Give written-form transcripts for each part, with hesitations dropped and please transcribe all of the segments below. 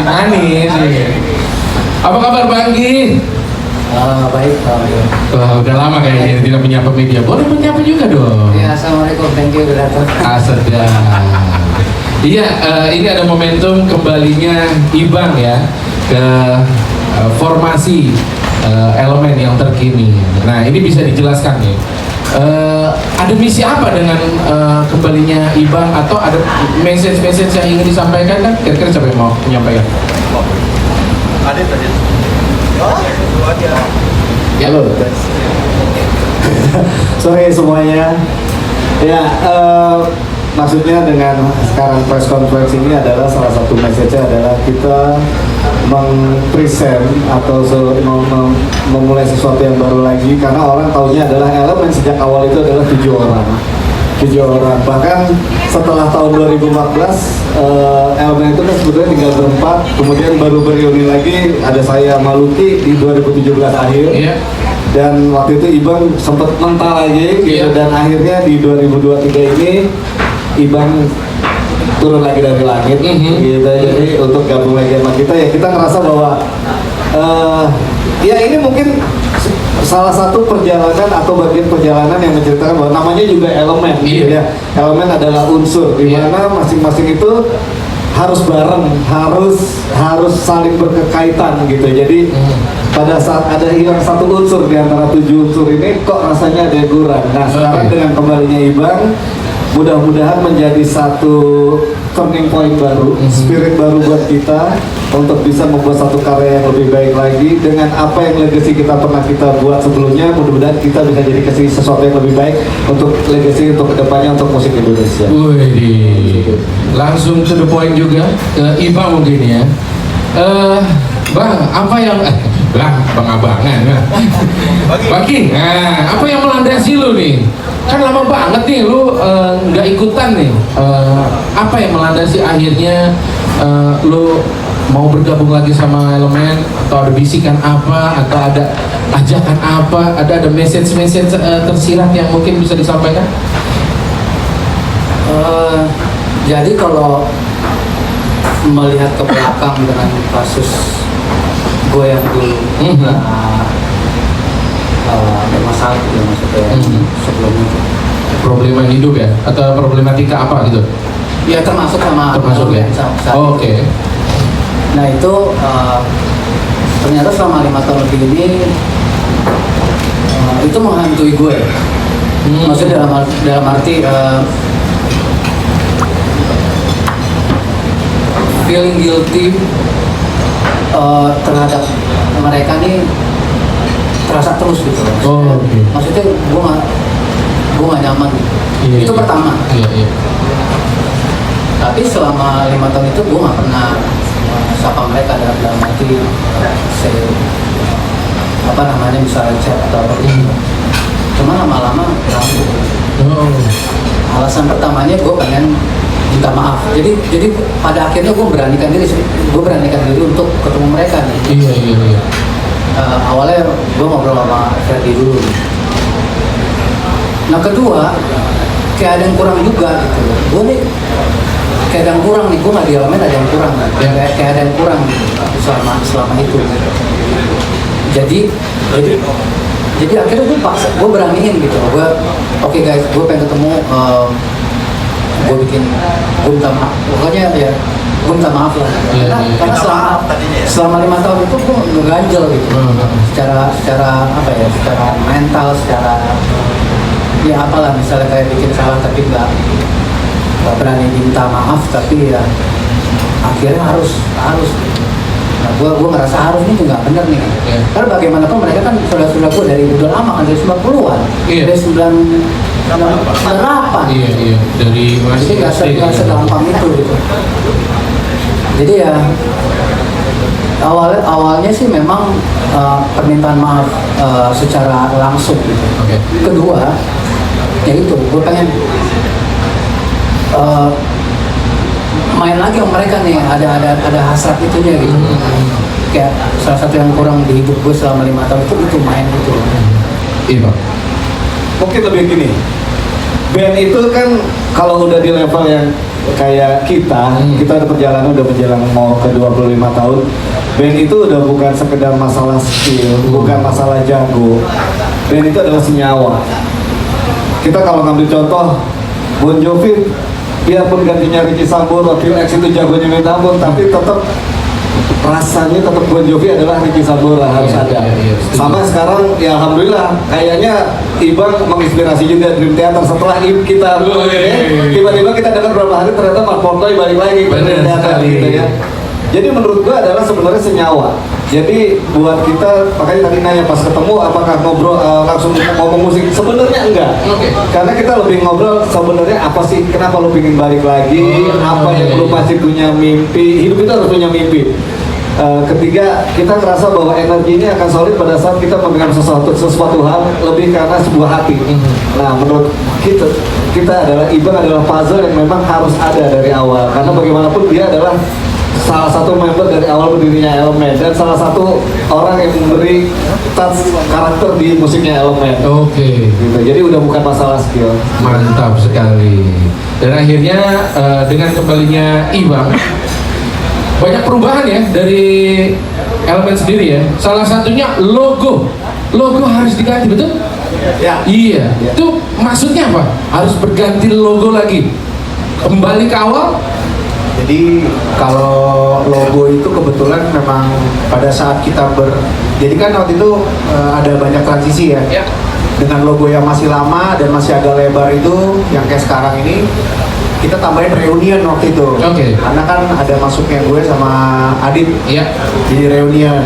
Manis. Apa kabar Bang Gi? Baik, Wah, udah lama kayaknya tidak menyapa media. Boleh menyapa juga dong. ya, assalamualaikum, thank you udah datang. Astaga. Iya, ini ada momentum kembalinya Ibang ya ke formasi elemen yang terkini. Nah, ini bisa dijelaskan nih. Ada misi apa dengan kembalinya Ibang atau ada message-message yang ingin disampaikan kan? Kira-kira siapa yang mau menyampaikan? Adit. Halo. Sore semuanya. Ya, maksudnya dengan sekarang press conference ini adalah salah satu message-nya adalah kita mempresent atau memulai sesuatu yang baru lagi, karena orang taunya adalah elemen sejak awal itu adalah 7 orang. Bahkan setelah tahun 2014 elemen itu kan sebetulnya tinggal berempat, kemudian baru bereuni lagi ada saya Maluki di 2017 akhir. Iya. Dan waktu itu Ibang sempat mental lagi gitu, dan akhirnya di 2023 ini Ibang turun lagi dari langit gitu. Jadi untuk gabung lagi sama kita, ya kita ngerasa bahwa ya ini mungkin salah satu perjalanan atau bagian perjalanan yang menceritakan bahwa namanya juga elemen gitu ya. Elemen adalah unsur di mana masing-masing itu harus bareng, harus saling berkaitan gitu. Jadi pada saat ada hilang satu unsur di antara 7 unsur ini, kok rasanya ada yang kurang. Nah, sekarang dengan kembalinya Ibang, mudah-mudahan menjadi satu turning point baru, spirit baru buat kita untuk bisa membuat satu karya yang lebih baik lagi dengan apa yang legacy kita pernah kita buat sebelumnya. Mudah-mudahan kita bisa jadi kasih sesuatu yang lebih baik untuk legacy untuk kedepannya untuk musik Indonesia. Wih, langsung to the point juga ke Ibang mungkin ya. Bang, apa yang Bang abangan. Bagi, nah, apa yang melandasi lu nih? Kan lama banget nih lu nggak ikutan nih. Apa yang melandasi akhirnya lu mau bergabung lagi sama elemen, atau ada bisikan apa, atau ada ajakan apa, ada message tersirat yang mungkin bisa disampaikan? Jadi kalau melihat ke belakang dengan kasus gue yang dulu ada masalah gitu maksudnya sebelumnya. Problema hidup ya, atau problematika apa gitu? Ya termasuk ya. Oke. Nah itu ternyata selama 5 tahun lebih ini itu menghantui gue. Maksudnya dalam arti feeling guilty terhadap mereka nih terasa terus gitu. Maksudnya gue nggak nyaman gitu. Itu pertama. Tapi selama 5 tahun itu gue nggak pernah sapa mereka dalam arti misalnya chat atau apa gitu. Cuma lama-lama ganggu. Alasan pertamanya gue pengen minta maaf. Jadi pada akhirnya gue beranikan diri untuk ketemu mereka nih. Iya. Awalnya gue ngobrol sama Ferdi dulu. Nah kedua, kayak ada yang kurang juga gitu. Gue nih kayak ada yang kurang nih, gue nggak di elemen ada yang kurang. Kayak ada yang kurang selama itu. Jadi akhirnya gue beraniin gitu. Oke guys, gue pengen ketemu. Gue minta maaf. Pokoknya ya gue minta maaf lah. Karena selama 5 tahun itu gue ngeganjel gitu. Secara apa ya? Secara mental, secara ya apalah, misalnya kayak bikin salah tapi nggak berani minta maaf, tapi ya akhirnya harus. Nah, gue ngerasa harus ini nggak bener nih. Karena bagaimanapun mereka kan saudara-saudara gue dari udah lama kan, dari 90-an, dari 98. Iya. Dari masih nggak segampang itu gitu. Jadi ya awalnya sih memang permintaan maaf secara langsung gitu. Kedua, ya itu gue pengen main lagi sama mereka nih, ada hasrat itunya gitu. Kayak salah satu yang kurang di hidup gue selama 5 tahun itu main gitu. Iya Pak. Mungkin lebih gini, band itu kan kalau udah di level yang kayak kita udah perjalanan udah menjelang mau ke 25 tahun. Band itu udah bukan sekedar masalah skill, bukan masalah jago. Band itu adalah senyawa. Kita kalau ngambil contoh Bon Jovi, biarpun gantinya Ricky Sambora, Phil X itu jagonya minta ampun, tapi tetap rasanya tetap Bon Jovi adalah Ricky Sambora harus ada. Sama sekarang ya alhamdulillah kayaknya Ibang menginspirasi juga Dream Theater setelah kita tiba-tiba kita dengar berapa hari ternyata Mark Portnoy balik lagi ke Dream Theater gitu ya. Jadi menurut gua adalah sebenarnya senyawa. Jadi buat kita, makanya tadi nanya pas ketemu apakah ngobrol langsung ngomong musik, sebenarnya enggak. Karena kita lebih ngobrol sebenarnya apa sih, kenapa lo pengen balik lagi, apa yang lo masih punya mimpi, hidup itu harus punya mimpi. Ketiga, kita ngerasa bahwa energi ini akan solid pada saat kita memegang sesuatu hal lebih karena sebuah hati. Nah, menurut kita adalah Ibang adalah puzzle yang memang harus ada dari awal, karena bagaimanapun dia adalah salah satu member dari awal berdirinya Elemen dan salah satu orang yang memberi touch karakter di musiknya Elemen. Gitu. Jadi udah bukan masalah skill. Mantap sekali. Dan akhirnya dengan kembalinya Ibang, banyak perubahan ya dari Elemen sendiri ya. Salah satunya logo harus diganti, betul? Ya. Iya. Itu maksudnya apa? Harus berganti logo lagi, kembali ke awal. Jadi kalau logo itu kebetulan memang pada saat kita jadi kan waktu itu ada banyak transisi ya. Dengan logo yang masih lama dan masih agak lebar itu, yang kayak sekarang ini kita tambahin reunion waktu itu. Karena kan ada masuknya gue sama Adit. Jadi reunion.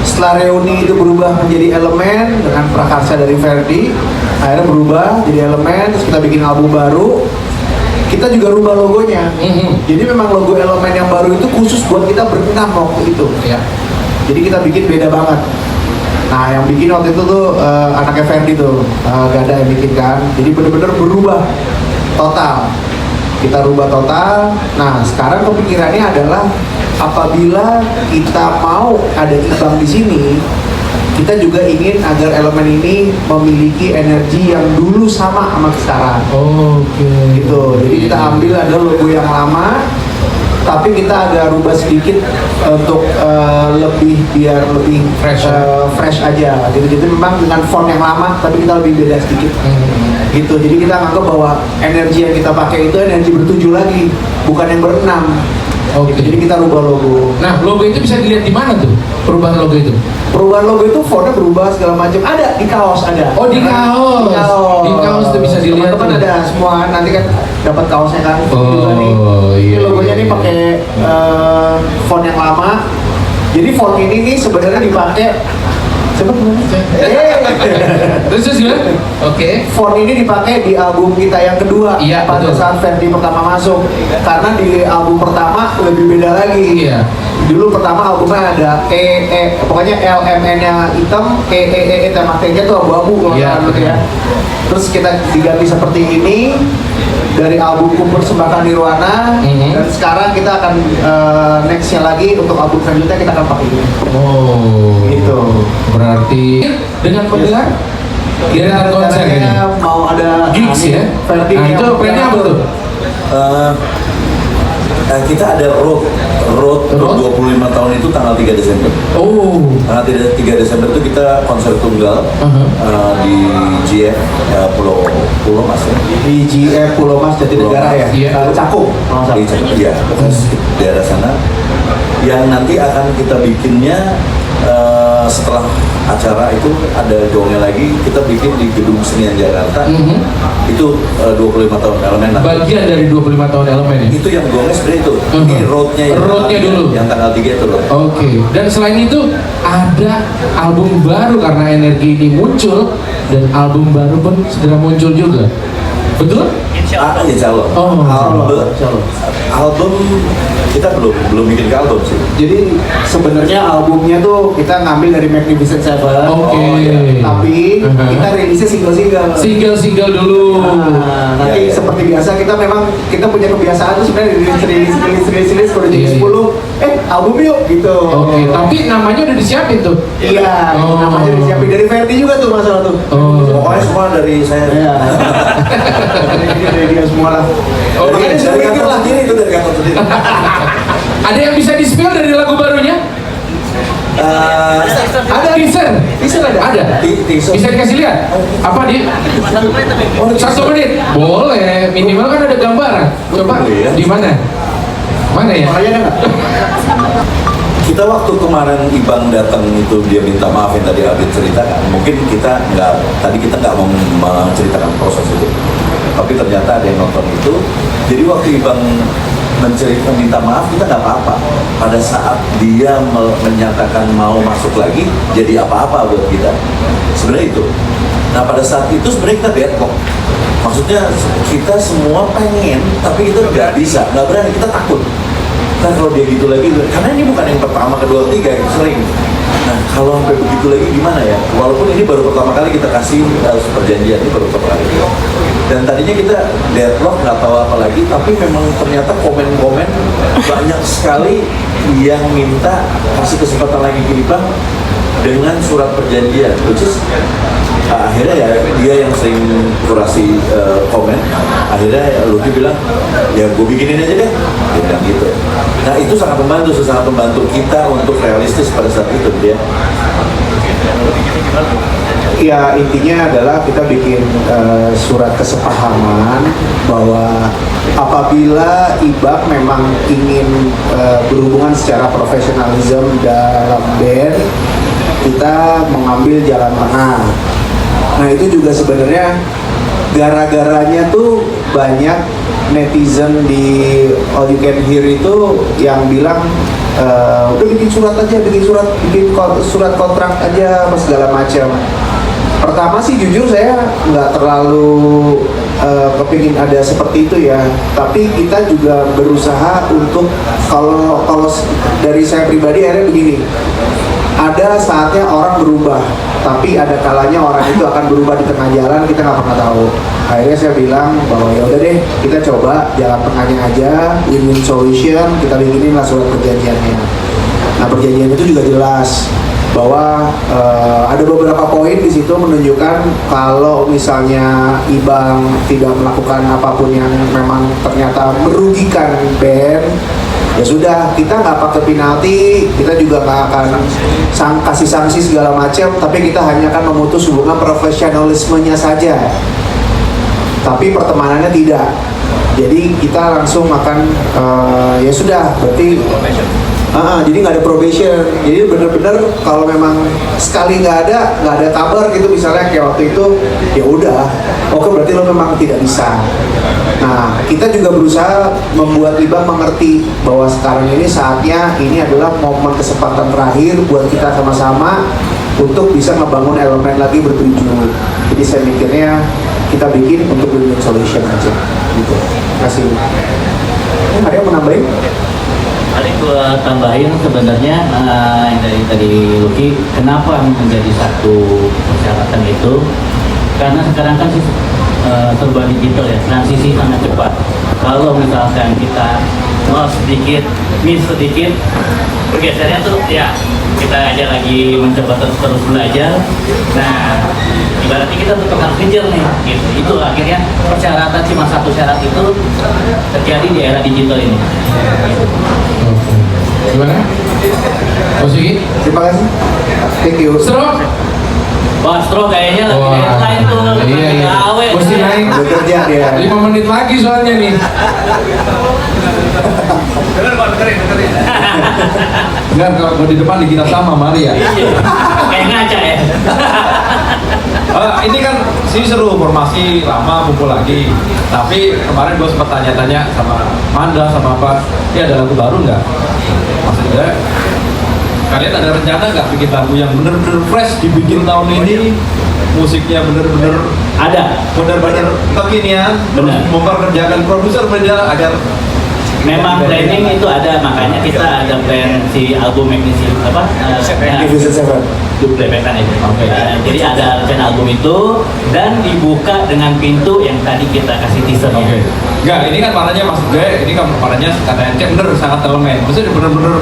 Setelah reuni itu berubah menjadi Elemen dengan prakarsa dari Ferdi, akhirnya berubah jadi Elemen, terus kita bikin album baru. Kita juga rubah logonya. Jadi memang logo Elemen yang baru itu khusus buat kita berenam waktu itu. Jadi kita bikin beda banget. Nah, yang bikin waktu itu tuh anaknya Ferdi tuh, Gada yang bikin kan. Jadi bener-bener berubah total. Kita rubah total. Nah, sekarang kepikirannya adalah apabila kita mau ada Ibang di sini, kita juga ingin agar Elemen ini memiliki energi yang dulu sama sekarang. Gitu. Jadi kita ambil ada logo yang lama, tapi kita agak rubah sedikit untuk biar lebih fresh aja. Jadi memang dengan font yang lama, tapi kita lebih beda sedikit. Gitu. Jadi kita anggap bahwa energi yang kita pakai itu energi bertujuh lagi, bukan yang berenam. Jadi kita rubah logo. Nah, logo itu bisa dilihat di mana tuh? Perubahan logo itu? Perubahan logo itu fontnya berubah segala macam. Ada di kaos ada. Oh, di kaos. Di kaos itu bisa dilihat. Teman-teman ada semua, nanti kan dapat kaosnya kan. Ini logonya nih pakai font yang lama. Jadi font ini nih sebenarnya dipakai Terus gimana? Font ini dipakai di album kita yang kedua. Pada saat Ferdi pertama masuk. Karena di album pertama lebih beda lagi. Dulu pertama albumnya ada pokoknya LMN-nya hitam, sama T-nya tuh abu-abu kalau ya. Terus kita diganti seperti ini dari album Persembahkan Nirwana, dan sekarang kita akan nextnya lagi untuk album selanjutnya kita akan pakai ini. Gitu. Berarti dengan menggelar kira konser ini mau ada gigs ya. Nah, itu plannya apa tuh? Kita ada road 25 tahun itu tanggal 3 Desember. Tanggal 3 Desember itu kita konser tunggal di GF Pulau Mas ya. Di GF Pulau Mas Jatinegara ya. Cakung. Di Cakung ya. Di daerah sana. Yang nanti akan kita bikinnya setelah acara itu ada gongnya lagi, kita bikin di Gedung Senian Jakarta. Itu 25 tahun Elemen. Bagian dari 25 tahun Elemen ya? Itu yang gongnya sebenarnya itu. Ini roadnya dulu. Yang tanggal 3 itu loh. Dan selain itu ada album baru karena energi ini muncul, dan album baru pun segera muncul juga. Betul? Insya Allah. Album kita belum bikin album sih. Jadi sebenarnya albumnya tuh kita ngambil dari Magnificent Seven. Tapi kita rilisnya single dulu. Nanti seperti biasa kita punya kebiasaan tuh sebenarnya rilis kalau jadi 10 album yuk gitu. Tapi namanya udah disiapin tuh. Namanya udah disiapin dari Ferdi juga tuh masalah tuh. Pokoknya semua dari saya. Dari dia semua. semua lah. Oh, makanya saya dari pikir kantor lah. sendiri itu dari kantor sendiri. Ada yang bisa di-spill dari lagu barunya? Ada teaser ada. Teaser. Bisa dikasih lihat? Apa di? 1 menit. Boleh. Minimal kan ada gambaran. Coba Boleh ya. di mana? Mana ya? Kita waktu kemarin Ibang datang itu dia minta maaf yang tadi Abid ceritakan. Mungkin kita nggak mau menceritakan proses itu. Tapi ternyata ada yang nonton itu. Jadi waktu Ibang minta maaf kita nggak apa-apa. Pada saat dia menyatakan mau masuk lagi, jadi apa-apa buat kita. Sebenarnya itu. Nah pada saat itu sebenarnya kita deadlock. Maksudnya kita semua pengen, tapi kita nggak bisa, nggak berani, kita takut. Nah kalau dia gitu lagi, karena ini bukan yang pertama, kedua, ketiga yang sering. Nah kalau sampai begitu lagi gimana ya? Walaupun ini baru pertama kali kita kasih perjanjian, ini baru pertama kali. Dan tadinya kita deadlock, nggak tahu apa lagi, tapi memang ternyata komen-komen banyak sekali yang minta kasih kesempatan lagi ke Ibang dengan surat perjanjian, which is akhirnya ya dia yang sering kurasi komen. Akhirnya Lucky bilang ya gue bikinin aja deh, dia bilang gitu. Nah itu sangat membantu kita untuk realistis pada saat itu dia. Ya intinya adalah kita bikin surat kesepahaman bahwa apabila Ibang memang ingin berhubungan secara profesionalisme dalam band, kita mengambil jalan tengah. Nah itu juga sebenarnya gara-garanya tuh banyak netizen di All You Can Hear itu yang bilang udah bikin surat kontrak aja apa segala macam. Pertama sih jujur saya nggak terlalu kepingin ada seperti itu ya, tapi kita juga berusaha untuk kalau dari saya pribadi akhirnya begini, ada saatnya orang berubah, tapi ada kalanya orang itu akan berubah di tengah jalan, kita nggak pernah tahu. Akhirnya saya bilang bahwa ya udah deh kita coba jalan tengahnya aja, win-win solution, kita bikinin lah surat perjanjiannya. Nah perjanjian itu juga jelas bahwa ada beberapa poin di situ menunjukkan kalau misalnya Ibang tidak melakukan apapun yang memang ternyata merugikan band, ya sudah kita nggak pakai penalti, kita juga nggak akan kasih sanksi segala macam, tapi kita hanya akan memutus hubungan profesionalismenya saja, tapi pertemanannya tidak. Jadi kita langsung akan ya sudah berarti jadi nggak ada probation. Jadi benar-benar kalau memang sekali nggak ada kabar gitu misalnya kayak waktu itu, ya udah, oke berarti lo memang tidak bisa. Nah kita juga berusaha membuat Ibang mengerti bahwa sekarang ini saatnya ini adalah momen kesempatan terakhir buat kita sama-sama untuk bisa ngebangun elemen lagi bertujuh. Jadi saya mikirnya kita bikin untuk win-win solution aja gitu. Terima kasih. Ada yang mau nambahin? Paling gua tambahin sebenarnya yang dari tadi Lucky, kenapa menjadi satu persyaratan itu? Karena sekarang kan serba digital ya, transisi sangat cepat. Kalau misalkan kita mau sedikit, miss sedikit, pergeserannya tuh ya kita aja lagi mencoba terus belajar. Nah, ibaratnya kita tetap harus kejar nih, gitu. Itu akhirnya persyaratan cuma satu syarat itu terjadi di era digital ini. Gimana? Mas Yuki? Terima kasih. Thank you. Stroke? Wah, stroke kayaknya lagi deadline tuh. Iya. Gawe. Mesti naik. Bekerja dia. 5 menit lagi soalnya nih. Dengerin. Enggak, kalau di depan di kita sama Maria. Iya. Kayak ngaca ya. Ini kan sih seru, formasi lama kumpul lagi. Tapi kemarin gue sempat tanya-tanya sama Manda sama apa, ada lagu baru nggak? Maksudnya kalian ada rencana nggak bikin lagu yang bener-bener fresh dibikin tahun ini, musiknya bener-bener Ada. bener-bener kekinian, terus Benar. memperkerjakan produser beda agar Memang planning itu ada, makanya kita ada plan si album Magnesia apa? Division 7. Duplepetan itu. Jadi ada plan album itu dan dibuka dengan pintu yang tadi kita kasih teasernya. Oke. Enggak, ini kan warnanya maksud gue, ini kan warnanya kata Ence bener sangat elemen. Maksudnya bener-bener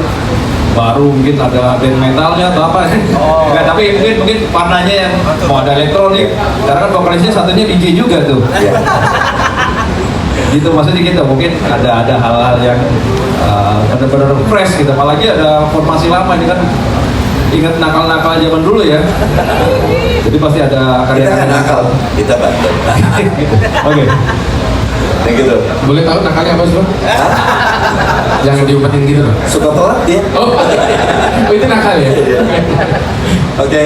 baru mungkin ada band metalnya atau apa. Enggak, tapi mungkin warnanya yang mau ada elektronik. Karena kan vokalisnya satunya DJ juga tuh. gitu maksudnya gitu, mungkin ada hal-hal yang benar-benar fresh gitu, apalagi ada formasi lama ini kan, ingat nakal-nakal zaman dulu ya, jadi pasti ada Kita kan karya-karya nakal, kita bantu. Oke. Kayak gitu. Boleh tahu nakalnya apa sih, Bang? Jangan diumpetin gitu loh. Suka telat dia. Oh, itu nakal ya? Oke,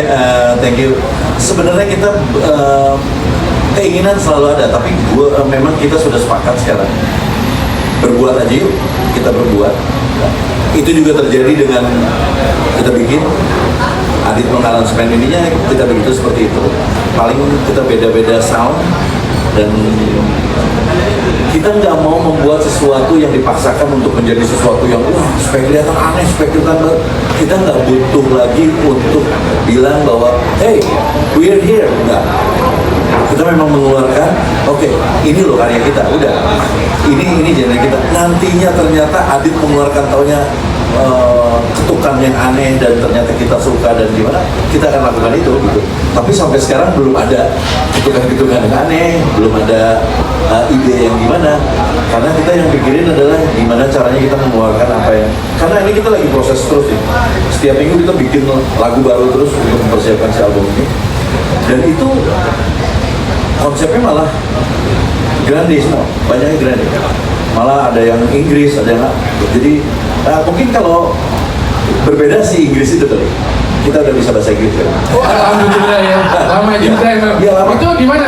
thank you. Sebenarnya kita keinginan selalu ada, tapi memang kita sudah sepakat sekarang. Berbuat aja yuk, kita berbuat. Itu juga terjadi dengan kita bikin Adit mengaransemen ininya, kita begitu seperti itu. Paling kita beda-beda sound dan kita nggak mau membuat sesuatu yang dipaksakan untuk menjadi sesuatu yang wah supaya kelihatan aneh, supaya kelihatan baru. Kita nggak butuh lagi untuk bilang bahwa hey we are here, enggak. Kita memang mengeluarkan oke, ini loh karya kita, udah ini genre kita. Nantinya ternyata Adit mengeluarkan taunya ketukan yang aneh dan ternyata kita suka dan gimana, kita akan lakukan itu gitu. Tapi sampai sekarang belum ada ketukan-ketukan yang aneh, belum ada ide yang gimana, karena kita yang pikirin adalah gimana caranya kita mengeluarkan apa yang, karena ini kita lagi proses terus nih, setiap minggu kita bikin lagu baru terus untuk mempersiapkan si album ini, dan itu konsepnya malah grande semua, banyaknya grande, malah ada yang Inggris, ada yang jadi mungkin kalau berbeda sih Inggris itu kali, kita udah bisa bahasa Inggris kan. Oh, alhamdulillah ya. Lama juga emang. Iya, lama. Itu gimana?